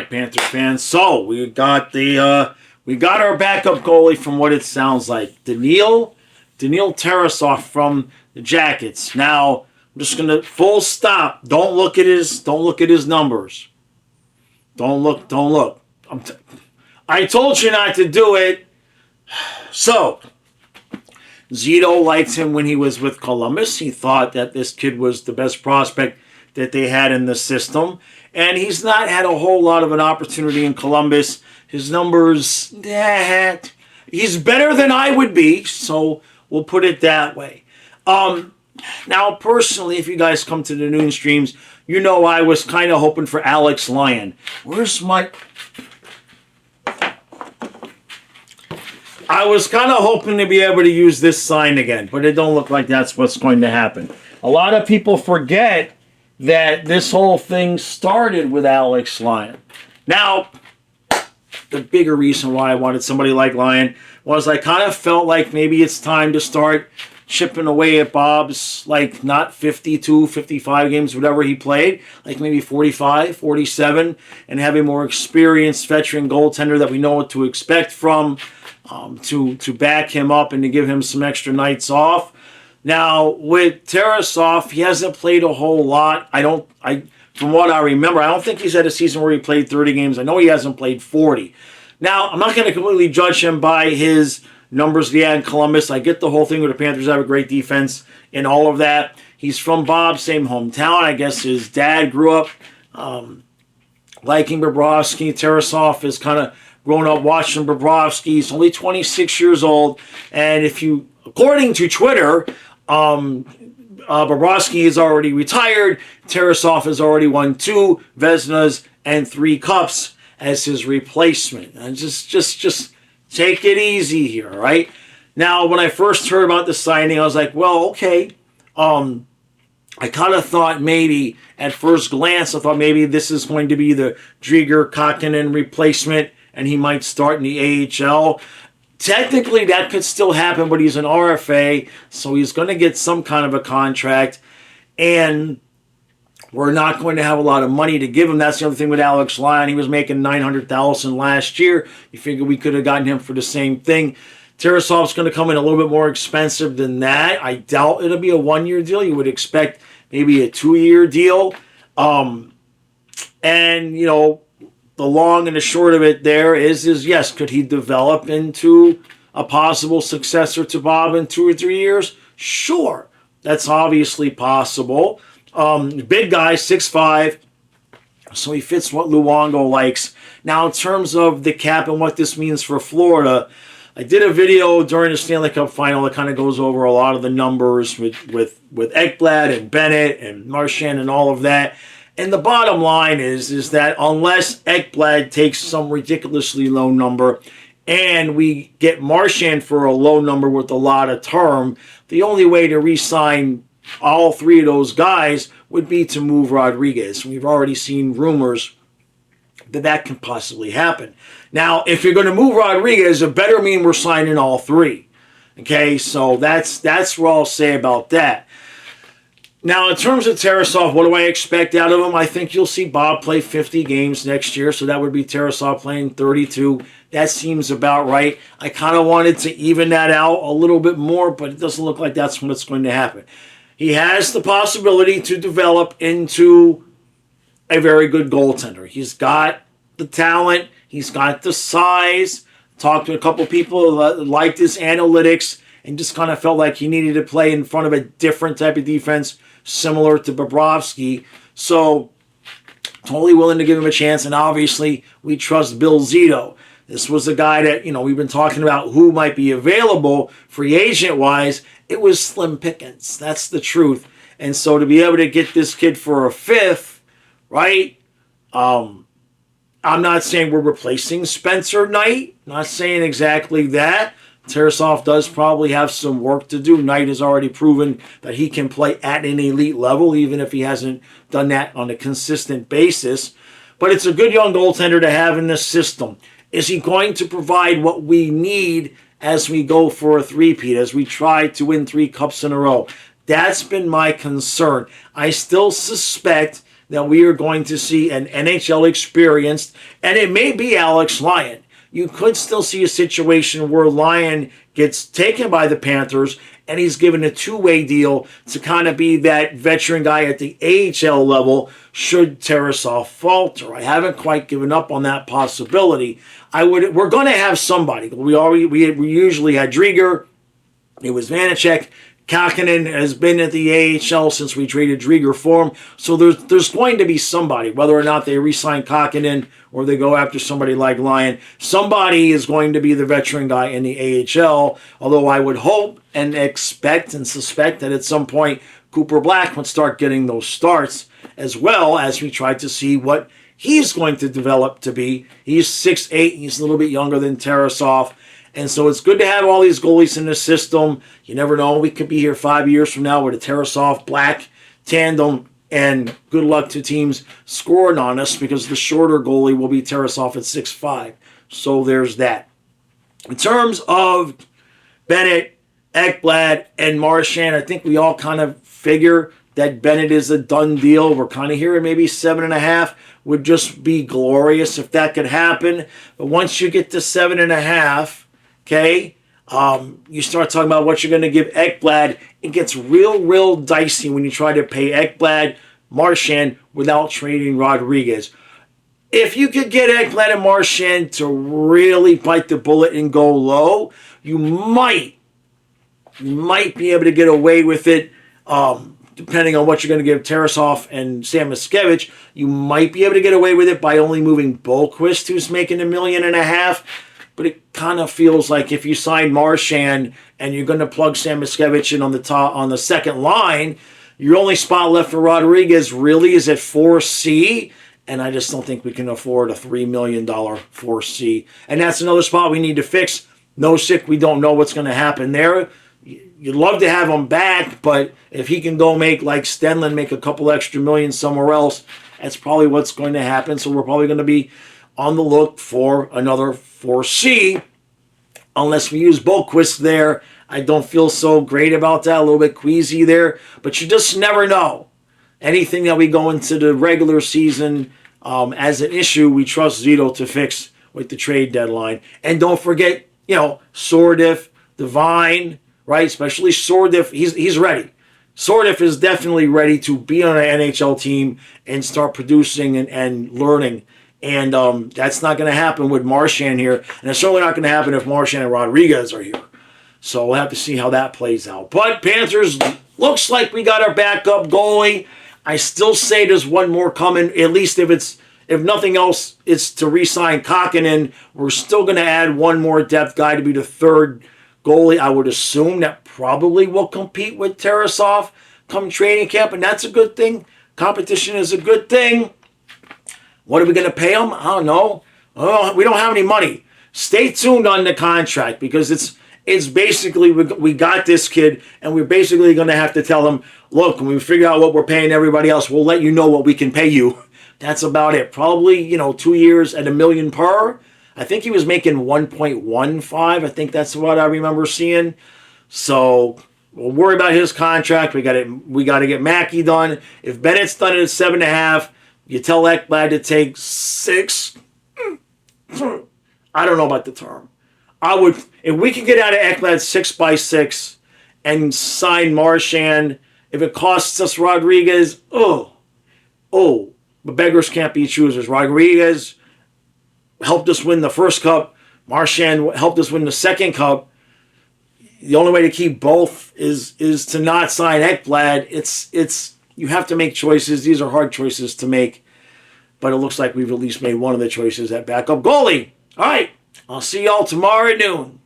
right, Panther fans. So we got our backup goalie from what it sounds like, Daniil Tarasov from the Jackets. Now I'm just gonna full stop. Don't look at his numbers. Don't look. I told you not to do it. So Zito liked him when he was with Columbus. He thought that this kid was the best prospect that they had in the system. And he's not had a whole lot of an opportunity in Columbus. His numbers, he's better than I would be, so we'll put it that way. Now, personally, if you guys come to the noon streams, you know I was kind of hoping for Alex Lyon. I was kind of hoping to be able to use this sign again, but it don't look like that's what's going to happen. A lot of people forget that this whole thing started with Alex Lyon. Now, the bigger reason why I wanted somebody like Lyon was I kind of felt like maybe it's time to start chipping away at Bob's, like, not 52, 55 games, whatever he played, like maybe 45, 47, and have a more experienced veteran goaltender that we know what to expect from, to back him up and to give him some extra nights off. Now, with Tarasov, he hasn't played a whole lot. From what I remember, I don't think he's had a season where he played 30 games. I know he hasn't played 40. Now, I'm not going to completely judge him by his numbers he had in Columbus. I get the whole thing where the Panthers have a great defense and all of that. He's from Bob's same hometown. I guess his dad grew up liking Bobrovsky. Tarasov has kind of grown up watching Bobrovsky. He's only 26 years old. And according to Twitter, Bobrovsky is already retired. Tarasov has already won 2 Vezinas and 3 Cups as his replacement. And just take it easy here, right? Now, when I first heard about the signing, I was like, well, okay. I kind of thought maybe, at first glance, I thought maybe this is going to be the Drieger-Kakkonen replacement, and he might start in the AHL. Technically, that could still happen, but he's an RFA, so he's going to get some kind of a contract, and we're not going to have a lot of money to give him. That's the other thing with Alex Lyon. He was making $900,000 last year. You figure we could have gotten him for the same thing. Tarasov's going to come in a little bit more expensive than that. I doubt it'll be a 1-year deal. You would expect maybe a 2-year deal. And, you know, the long and the short of it there is yes, could he develop into a possible successor to Bob in 2 or 3 years? Sure. That's obviously possible. Big guy, 6'5", so he fits what Luongo likes. Now, in terms of the cap and what this means for Florida, I did a video during the Stanley Cup Final that kind of goes over a lot of the numbers with Ekblad and Bennett and Marchand and all of that. And the bottom line is that unless Ekblad takes some ridiculously low number and we get Marchand for a low number with a lot of term, the only way to re-sign all 3 of those guys would be to move Rodriguez. We've already seen rumors that can possibly happen. Now, if you're going to move Rodriguez, it better mean we're signing all 3. Okay, so that's what I'll say about that. Now, in terms of Tarasov, what do I expect out of him? I think you'll see Bob play 50 games next year, so that would be Tarasov playing 32. That seems about right. I kind of wanted to even that out a little bit more, but it doesn't look like that's what's going to happen. He has the possibility to develop into a very good goaltender. He's got the talent. He's got the size. Talked to a couple people that liked his analytics and just kind of felt like he needed to play in front of a different type of defense similar to Bobrovsky. So, totally willing to give him a chance. And obviously, we trust Bill Zito. This was a guy that, you know, we've been talking about who might be available free agent-wise. It was slim pickings. That's the truth. And so to be able to get this kid for a 5th, right? I'm not saying we're replacing Spencer Knight. Not saying exactly that. Tarasov does probably have some work to do. Knight has already proven that he can play at an elite level, even if he hasn't done that on a consistent basis. But it's a good young goaltender to have in this system. Is he going to provide what we need as we go for a three-peat, as we try to win 3 cups in a row? That's been my concern. I still suspect that we are going to see an NHL experienced, and it may be Alex Lyon. You could still see a situation where Lyon gets taken by the Panthers and he's given a two-way deal to kind of be that veteran guy at the AHL level should Tarasov falter. I haven't quite given up on that possibility. We're going to have somebody. We usually had Drieger. It was Vanacek. Kakinen has been at the AHL since we traded Drieger for him. So there's going to be somebody, whether or not they re-sign Kakinen or they go after somebody like Lyon. Somebody is going to be the veteran guy in the AHL, although I would hope and expect and suspect that at some point Cooper Black would start getting those starts, as well as we try to see what he's going to develop to be. He's 6'8", he's a little bit younger than Tarasov. And so it's good to have all these goalies in the system. You never know. We could be here 5 years from now with a Tarasov-Black tandem. And good luck to teams scoring on us because the shorter goalie will be Tarasov at 6'5". So there's that. In terms of Bennett, Ekblad, and Marchand, I think we all kind of figure that Bennett is a done deal. We're kind of hearing maybe 7.5 would just be glorious if that could happen. But once you get to 7.5... okay, you start talking about what you're going to give Ekblad. It gets real dicey when you try to pay Ekblad, Marchand without trading Rodriguez. If you could get Ekblad and Marchand to really bite the bullet and go low, you might be able to get away with it. Depending on what you're going to give Tarasov and Sam Miskevich, you might be able to get away with it by only moving Bolquist, who's making $1.5 million. But it kind of feels like if you sign Marchand and you're going to plug Sam Miskevich in on the second line, your only spot left for Rodriguez really is at 4C, and I just don't think we can afford a $3 million 4C. And that's another spot we need to fix. Nosek, we don't know what's going to happen there. You'd love to have him back, but if he can go make, like Stenlund, make a couple extra million somewhere else, that's probably what's going to happen. So we're probably going to be on the look for another 4C, unless we use Bolquist there. I don't feel so great about that, a little bit queasy there, but you just never know. Anything that we go into the regular season as an issue, we trust Zito to fix with the trade deadline. And don't forget, Sordiff, Devine, right? Especially Sordiff, he's ready. Sordiff is definitely ready to be on an NHL team and start producing and learning. And that's not going to happen with Marchand here. And it's certainly not going to happen if Marchand and Rodriguez are here. So we'll have to see how that plays out. But Panthers, looks like we got our backup goalie. I still say there's one more coming. At least if nothing else, it's to re-sign Kakinen. We're still going to add one more depth guy to be the third goalie. I would assume that probably will compete with Tarasov come training camp. And that's a good thing. Competition is a good thing. What are we going to pay him? I don't know. Oh, we don't have any money. Stay tuned on the contract because it's basically we got this kid and we're basically going to have to tell him, look, when we figure out what we're paying everybody else, we'll let you know what we can pay you. That's about it. Probably, 2 years at $1 million per. I think he was making 1.15. I think that's what I remember seeing. So we'll worry about his contract. We got to get Mackey done. If Bennett's done it at 7.5, you tell Ekblad to take 6. I don't know about the term. If we can get out of Ekblad 6x6 and sign Marchand, if it costs us Rodriguez, but beggars can't be choosers. Rodriguez helped us win the first cup. Marchand helped us win the second cup. The only way to keep both is to not sign Ekblad. It's you have to make choices. These are hard choices to make. But it looks like we've at least made one of the choices at backup goalie. All right. I'll see y'all tomorrow at noon.